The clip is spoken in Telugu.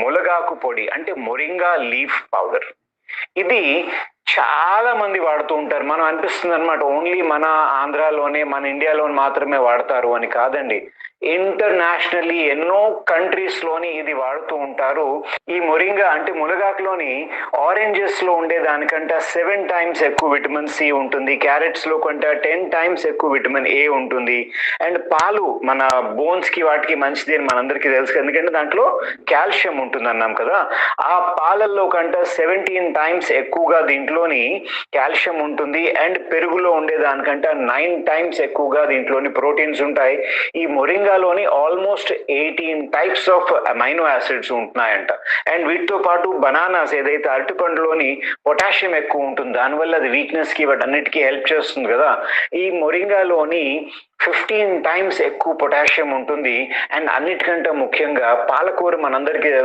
ములగాకు పొడి అంటే మొరింగా లీఫ్ పౌడర్. ఇది చాలా మంది వాడుతూ ఉంటారు. మనం అనిపిస్తుంది అనమాట ఓన్లీ మన ఆంధ్రాలోనే, మన ఇండియాలోనే మాత్రమే వాడతారు అని కాదండి. ఇంటర్నేషనల్లీ ఎన్నో కంట్రీస్ లోని ఇది వాడుతూ ఉంటారు. ఈ మొరింగా అంటే మునగాకులోని ఆరెంజెస్ లో ఉండే దానికంటే 7 టైమ్స్ ఎక్కువ విటమిన్ సి ఉంటుంది. క్యారెట్స్ లో కంటే 10 టైమ్స్ ఎక్కువ విటమిన్ ఏ ఉంటుంది. అండ్ పాలు మన బోన్స్ కి వాటికి మంచిది అని మనందరికీ తెలుసు, ఎందుకంటే దాంట్లో కాల్షియం ఉంటుంది అన్నాం కదా. ఆ పాలల్లో కంటే 17 టైమ్స్ ఎక్కువగా దీంట్లోని కాల్షియం ఉంటుంది. అండ్ పెరుగులో ఉండే దానికంటే 9 టైమ్స్ ఎక్కువగా దీంట్లోని ప్రోటీన్స్ ఉంటాయి. ఈ మొరింగాలోని almost 18 types of amino acids ఉంటున్నాయంట. అండ్ వీటితో పాటు బనానాస్ ఏదైతే అరటిపండులోని పొటాషియం ఎక్కువ ఉంటుంది, దానివల్ల అది వీక్నెస్ కి వాటన్నిటికీ హెల్ప్ చేస్తుంది కదా. ఈ మొరింగాలోని 15 టైమ్స్ ఎక్కువ పొటాషియం ఉంటుంది. అండ్ అన్నిటికంటే ముఖ్యంగా పాలకూర మనందరికీ తెలుసు